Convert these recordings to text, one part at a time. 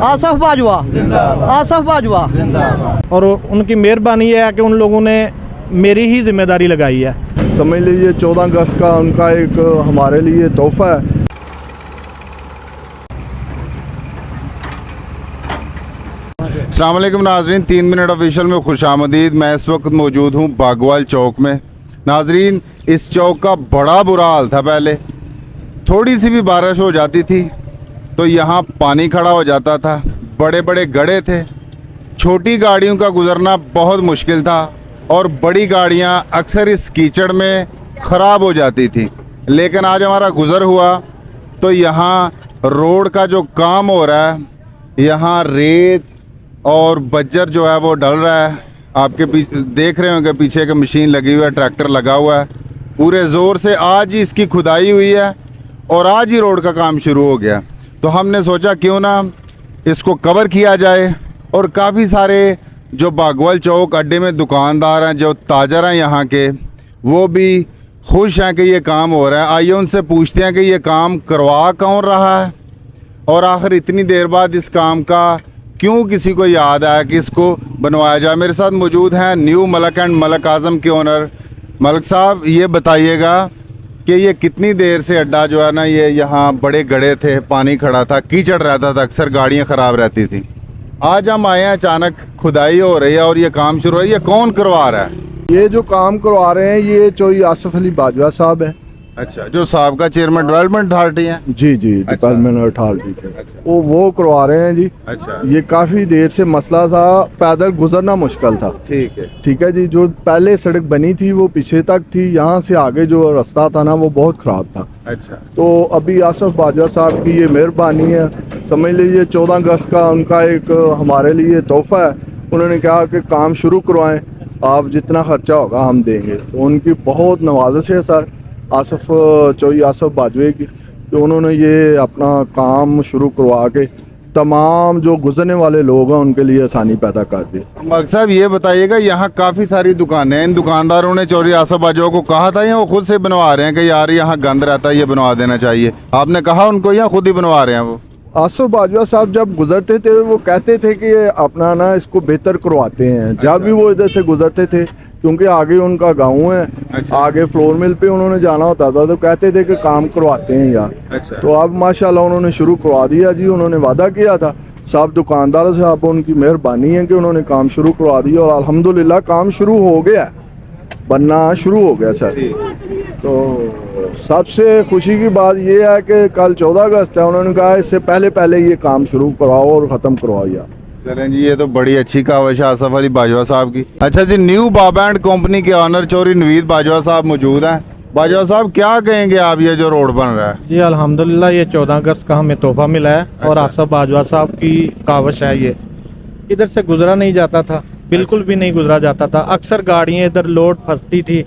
आसफ बाजवा, आसफ बाजवा। और उनकी मेहरबानी है कि उन लोगों ने मेरी ही जिम्मेदारी लगाई है। समझ लीजिए 14 अगस्त का उनका एक हमारे लिए तोहफा है। अस्सलाम वालेकुम नाजरीन, 3 मिनट ऑफिशियल में खुशामदीद। मैं इस वक्त मौजूद हूँ बागवाल चौक में। नाजरीन, इस चौक का बड़ा बुरा हाल था। पहले थोड़ी सी भी बारिश हो जाती थी तो यहाँ पानी खड़ा हो जाता था, बड़े बड़े गड्ढे थे, छोटी गाड़ियों का गुजरना बहुत मुश्किल था और बड़ी गाड़ियाँ अक्सर इस कीचड़ में ख़राब हो जाती थी। लेकिन आज हमारा गुज़र हुआ तो यहाँ रोड का जो काम हो रहा है, यहाँ रेत और बज्जर जो है वो डल रहा है। आपके पीछे देख रहे होंगे, पीछे एक मशीन लगी हुई है, ट्रैक्टर लगा हुआ है पूरे ज़ोर से। आज ही इसकी खुदाई हुई है और आज ही रोड का काम शुरू हो गया। तो हमने सोचा क्यों ना इसको कवर किया जाए। और काफ़ी सारे जो बागवाल चौक अड्डे में दुकानदार हैं, जो ताजर हैं यहाँ के, वो भी खुश हैं कि ये काम हो रहा है। आइए उनसे पूछते हैं कि ये काम करवा कौन रहा है और आखिर इतनी देर बाद इस काम का क्यों किसी को याद आया कि इसको बनवाया जाए। मेरे साथ मौजूद हैं न्यू मलक एंड मलक आज़म के ओनर मलक साहब। ये बताइएगा कि ये कितनी देर से अड्डा जो है ना, ये यहाँ बड़े गड्ढे थे, पानी खड़ा था, कीचड़ रहता था, अक्सर गाड़ियाँ ख़राब रहती थी। आज हम आए हैं, अचानक खुदाई हो रही है और ये काम शुरू हो रहा है। ये कौन करवा रहा है? ये जो काम करवा रहे हैं ये चौधरी आसफ अली बाजवा साहब है। अच्छा, जो साहब का चेयरमैन डेवलपमेंट अथॉरिटी है? जी जी, डिपार्टमेंट अथॉरिटी थे। अच्छा। वो करवा रहे हैं जी। अच्छा, ये काफ़ी देर से मसला था, पैदल गुजरना मुश्किल था। ठीक है जी। जो पहले सड़क बनी थी वो पीछे तक थी, यहाँ से आगे जो रास्ता था ना वो बहुत ख़राब था। अच्छा। तो अभी आसफ बाजवा साहब की ये मेहरबानी है। समझ लीजिए 14 अगस्त का उनका एक हमारे लिए तोहफा है। उन्होंने कहा कि काम शुरू करवाएं, आप जितना खर्चा होगा हम देंगे। तो उनकी बहुत नवाजिश है सर आसफ चौधरी आसफ बाजवे की, तो उन्होंने ये अपना काम शुरू करवा के तमाम जो गुजरने वाले लोग हैं उनके लिए आसानी पैदा कर दी। मलक साहब, ये बताइएगा, यहाँ काफ़ी सारी दुकानें हैं, इन दुकानदारों ने चौधरी आसफ बाजवा को कहा था या वो खुद से बनवा रहे हैं कि यार यहाँ गंद रहता है, ये बनवा देना चाहिए? आपने कहा उनको या खुद ही बनवा रहे हैं वो? आसफ बाजवा साहब जब गुजरते थे वो कहते थे कि अपना ना इसको बेहतर करवाते हैं। अच्छा। जब भी वो इधर से गुजरते थे, क्योंकि आगे उनका गांव है। अच्छा। आगे फ्लोर मिल पे उन्होंने जाना होता था तो कहते थे कि काम करवाते हैं यार। अच्छा। तो अब माशाल्लाह उन्होंने शुरू करवा दिया जी। उन्होंने वादा किया था सब दुकानदारों से, अब उनकी मेहरबानी है कि उन्होंने काम शुरू करवा दिया और अल्हम्दुलिल्लाह काम शुरू हो गया, बनना शुरू हो गया सर। तो सबसे खुशी की बात यह है कि कल 14 अगस्त है, उन्होंने कहा इससे पहले पहले ये काम शुरू करवाओ और ख़त्म करवाइए। चलें जी, ये तो बड़ी अच्छी काविश है आसफ अली बाजवा साहब की। अच्छा जी, न्यू बाबा एंड कंपनी के ऑनर चौधरी नवीद बाजवा साहब मौजूद हैं। बाजवा साहब, क्या कहेंगे आप, ये जो रोड बन रहा है? जी अल्हम्दुलिल्लाह, ये 14 अगस्त का हमें तोहफा मिला है। अच्छा। और आसफ बाजवा साहब की काविश है। ये इधर से गुजरा नहीं जाता था, बिल्कुल भी नहीं गुजरा जाता था। अक्सर गाड़ियाँ इधर लोड फंसती थी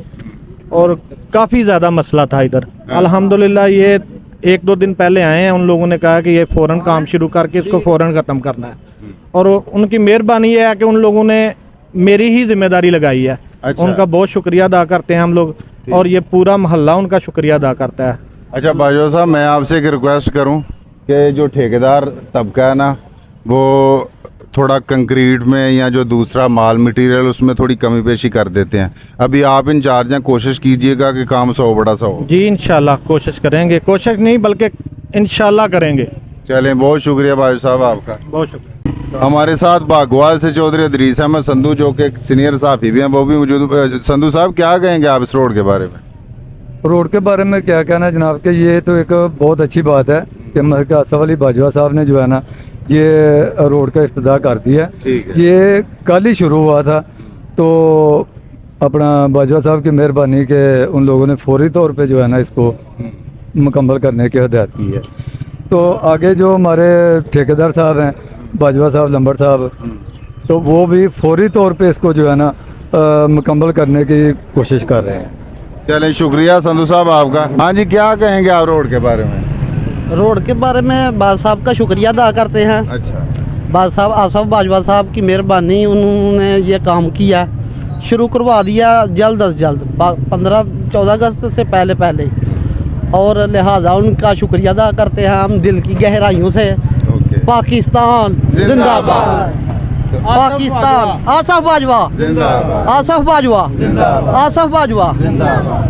और काफ़ी ज़्यादा मसला था इधर। अल्हम्दुलिल्लाह ये 1-2 दिन पहले आए हैं, उन लोगों ने कहा कि ये फ़ौरन काम शुरू करके इसको फ़ौरन ख़त्म करना है। और उनकी मेहरबानी है कि उन लोगों ने मेरी ही जिम्मेदारी लगाई है। अच्छा। उनका बहुत शुक्रिया अदा करते हैं हम लोग, और ये पूरा मोहल्ला उनका शुक्रिया अदा करता है। अच्छा बाजवा साहब, मैं आपसे एक रिक्वेस्ट करूं कि जो ठेकेदार तबका है ना, वो थोड़ा कंक्रीट में या जो दूसरा माल मटेरियल उसमें थोड़ी कमी पेशी कर देते हैं। अभी आप इंचार्ज हैं, कोशिश कीजिएगा कि काम 100 बड़ा 100 हो। जी इंशाल्लाह कोशिश करेंगे, कोशिश नहीं बल्कि इंशाल्लाह करेंगे। चलें, बहुत शुक्रिया बाजवा साहब आपका। बहुत शुक्रिया। हमारे साथ बागवाल से चौधरी अदरीस अहमद संधू, जो कि एक सीनियर सहाफ़ी भी हैं, वो भी मौजूद। संधू साहब, क्या कहेंगे आप इस रोड के बारे में? रोड के बारे में क्या कहना है जनाब के, ये तो एक बहुत अच्छी बात है कि मलक आसफ अली बाजवा साहब ने जो है ना ये रोड का इफ्तिताह कर दिया। ठीक है। ये कल ही शुरू हुआ था, तो अपना बाजवा साहब की मेहरबानी के उन लोगों ने फौरी तौर पे जो है ना इसको मुकम्मल करने की हिदायत की है। तो आगे जो हमारे ठेकेदार साहब हैं, बाजवा साहब, लंबर साहब, तो वो भी फौरी तौर पे इसको जो है ना मुकम्मल करने की कोशिश कर रहे हैं। चलें, शुक्रिया संधू साहब आपका। हाँ जी, क्या कहेंगे आप रोड के बारे में? रोड के बारे में बाज साहब का शुक्रिया अदा करते हैं। अच्छा। बाज साहब आसफ बाजवा साहब की मेहरबानी, उन्होंने ये काम किया, शुरू करवा दिया जल्द अज जल्द, 15-14 अगस्त से पहले पहले, और लिहाजा उनका शुक्रिया अदा करते हैं हम दिल की गहराइयों से। ओके। पाकिस्तान जिंदाबाद, पाकिस्तान, आसफ बाजवा, जिंदाबाद, आसफ बाजवा, जिंदाबाद, आसफ बाजवा। जिंदाबाद।